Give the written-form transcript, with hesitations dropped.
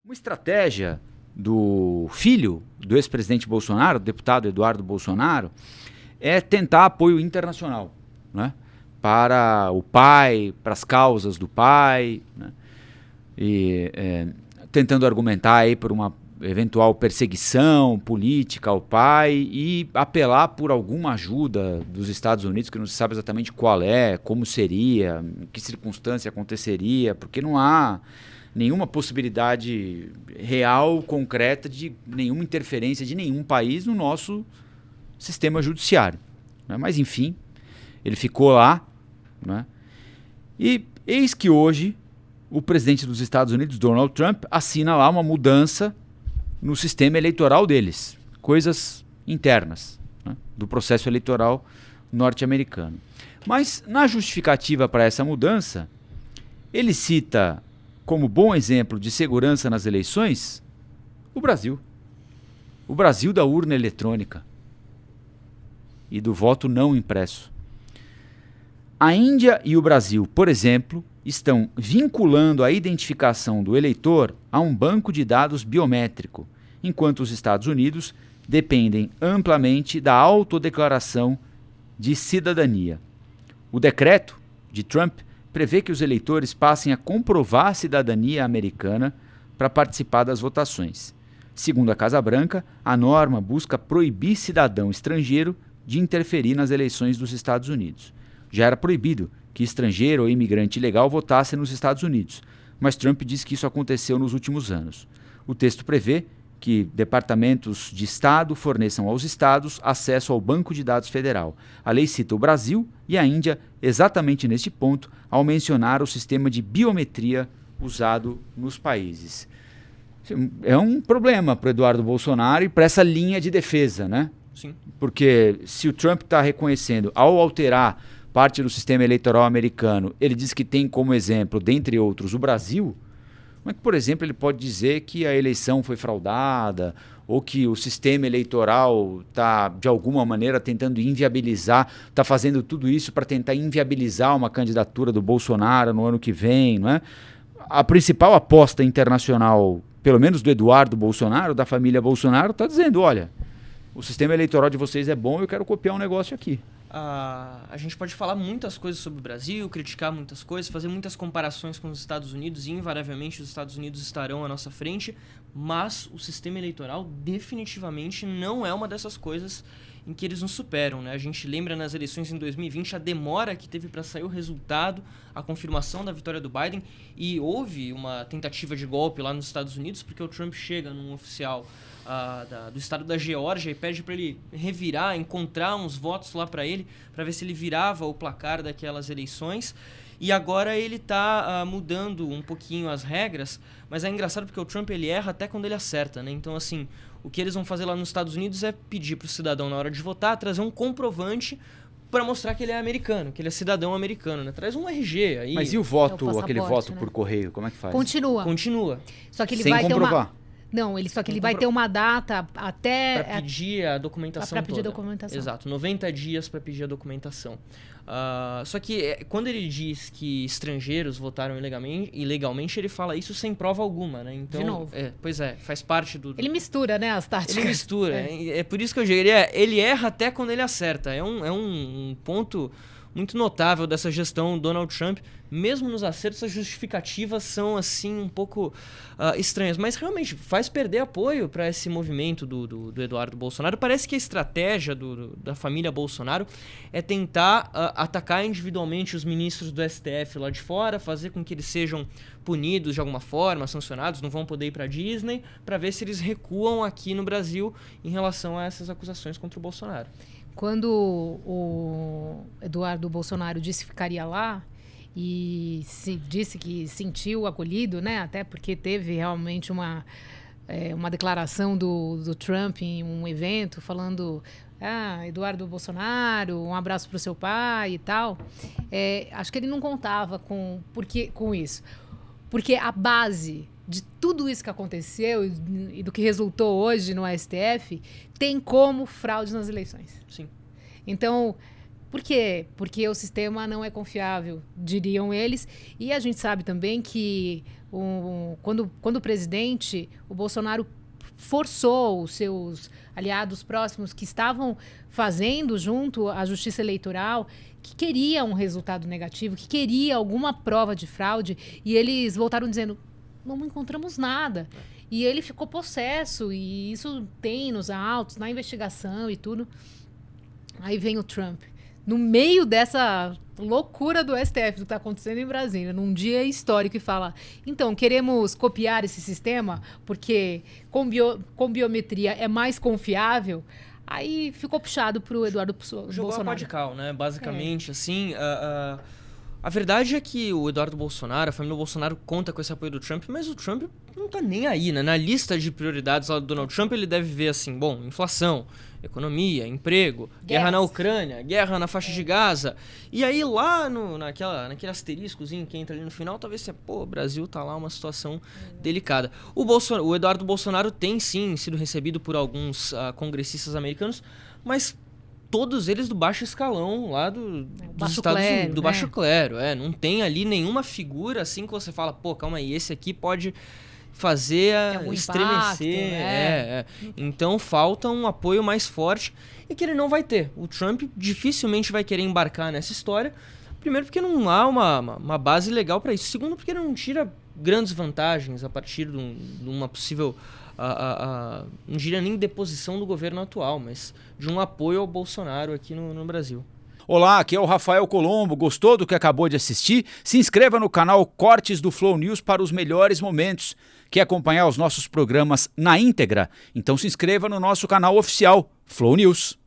Uma estratégia do filho do ex-presidente Bolsonaro, o deputado Eduardo Bolsonaro, é tentar apoio internacional, né? Para o pai, para as causas do pai, né? E tentando argumentar aí por uma eventual perseguição política ao pai e apelar por alguma ajuda dos Estados Unidos, que não se sabe exatamente qual é, como seria, em que circunstância aconteceria, porque não há nenhuma possibilidade real, concreta, de nenhuma interferência de nenhum país no nosso sistema judiciário, né? Mas, enfim, ele ficou lá, né? E eis que hoje o presidente dos Estados Unidos, Donald Trump, assina lá uma mudança no sistema eleitoral deles, coisas internas, né, do processo eleitoral norte-americano. Mas, na justificativa para essa mudança, ele cita como bom exemplo de segurança nas eleições o Brasil. O Brasil da urna eletrônica e do voto não impresso. A Índia e o Brasil, por exemplo, estão vinculando a identificação do eleitor a um banco de dados biométrico, enquanto os Estados Unidos dependem amplamente da autodeclaração de cidadania. O decreto de Trump prevê que os eleitores passem a comprovar a cidadania americana para participar das votações. Segundo a Casa Branca, a norma busca proibir cidadão estrangeiro de interferir nas eleições dos Estados Unidos. Já era proibido que estrangeiro ou imigrante ilegal votasse nos Estados Unidos, mas Trump diz que isso aconteceu nos últimos anos. O texto prevê que departamentos de Estado forneçam aos estados acesso ao Banco de Dados Federal. A lei cita o Brasil e a Índia exatamente neste ponto, ao mencionar o sistema de biometria usado nos países. É um problema para o Eduardo Bolsonaro e para essa linha de defesa, né? Sim. Porque se o Trump está reconhecendo, ao alterar parte do sistema eleitoral americano, ele diz que tem como exemplo, dentre outros, o Brasil. Como é que, por exemplo, ele pode dizer que a eleição foi fraudada ou que o sistema eleitoral está, de alguma maneira, tentando inviabilizar, está fazendo tudo isso para tentar inviabilizar uma candidatura do Bolsonaro no ano que vem, não é? A principal aposta internacional, pelo menos do Eduardo Bolsonaro, da família Bolsonaro, está dizendo, olha, o sistema eleitoral de vocês é bom, eu quero copiar um negócio aqui. A gente pode falar muitas coisas sobre o Brasil, criticar muitas coisas, fazer muitas comparações com os Estados Unidos e invariavelmente os Estados Unidos estarão à nossa frente, mas o sistema eleitoral definitivamente não é uma dessas coisas em que eles nos superam, né? A gente lembra nas eleições em 2020 a demora que teve para sair o resultado, a confirmação da vitória do Biden, e houve uma tentativa de golpe lá nos Estados Unidos porque o Trump chega num oficial do estado da Geórgia e pede para ele revirar, encontrar uns votos lá para ele, para ver se ele virava o placar daquelas eleições. E agora ele está mudando um pouquinho as regras, mas é engraçado porque o Trump ele erra até quando ele acerta, né? Então, assim, o que eles vão fazer lá nos Estados Unidos é pedir para o cidadão, na hora de votar, trazer um comprovante para mostrar que ele é americano, que ele é cidadão americano, né? Traz um RG aí. Mas e o voto, aquele voto, né, por correio, como é que faz? Continua. Só que ele sem vai comprovar. ter uma... Não, só que ele vai ter uma data até... Para pedir a documentação Para pedir toda. a documentação. Exato, 90 dias para pedir a documentação. Só que quando ele diz que estrangeiros votaram ilegalmente, ele fala isso sem prova alguma, né? Então, de novo. Pois é, faz parte do... Ele mistura, né, as táticas. Ele mistura. É por isso que eu digo, ele erra até quando ele acerta. É um ponto muito notável dessa gestão Donald Trump. Mesmo nos acertos, as justificativas são, assim, um pouco estranhas. Mas, realmente, faz perder apoio para esse movimento do Eduardo Bolsonaro. Parece que a estratégia da família Bolsonaro é tentar atacar individualmente os ministros do STF lá de fora, fazer com que eles sejam punidos de alguma forma, sancionados, não vão poder ir para a Disney, para ver se eles recuam aqui no Brasil em relação a essas acusações contra o Bolsonaro. Quando o Eduardo Bolsonaro disse que ficaria lá, e disse que sentiu acolhido, né? Até porque teve realmente uma declaração do Trump em um evento falando Eduardo Bolsonaro, um abraço para o seu pai e tal. Acho que ele não contava com isso. Porque a base de tudo isso que aconteceu e do que resultou hoje no STF tem como fraude nas eleições. Sim. Então... Por quê? Porque o sistema não é confiável, diriam eles. E a gente sabe também que quando o presidente, o Bolsonaro forçou os seus aliados próximos que estavam fazendo junto à Justiça Eleitoral, que queria um resultado negativo, que queria alguma prova de fraude, e eles voltaram dizendo, não encontramos nada. E ele ficou possesso, e isso tem nos autos, na investigação e tudo. Aí vem o Trump. No meio dessa loucura do STF, do que está acontecendo em Brasília, num dia histórico, e fala, então, queremos copiar esse sistema porque com biometria é mais confiável. Aí ficou puxado para o Eduardo Bolsonaro. Jogou a pá de cal, né? Basicamente, assim... A verdade é que o Eduardo Bolsonaro, a família Bolsonaro conta com esse apoio do Trump, mas o Trump não tá nem aí, né? Na lista de prioridades lá do Donald Trump, ele deve ver assim, bom, inflação, economia, emprego, guerra na Ucrânia, guerra na faixa de Gaza. E aí lá naquele asteriscozinho que entra ali no final, talvez você, o Brasil tá lá uma situação delicada. O Eduardo Bolsonaro tem sim sido recebido por alguns congressistas americanos, mas todos eles do baixo escalão lá dos Estados Unidos, do baixo clero. Não tem ali nenhuma figura assim que você fala, calma aí, esse aqui pode fazer estremecer. Então falta um apoio mais forte e que ele não vai ter. O Trump dificilmente vai querer embarcar nessa história. Primeiro porque não há uma base legal para isso. Segundo porque ele não tira grandes vantagens a partir de uma possível... não diria nem deposição do governo atual, mas de um apoio ao Bolsonaro aqui no Brasil. Olá, aqui é o Rafael Colombo. Gostou do que acabou de assistir? Se inscreva no canal Cortes do Flow News para os melhores momentos. Quer acompanhar os nossos programas na íntegra? Então se inscreva no nosso canal oficial Flow News.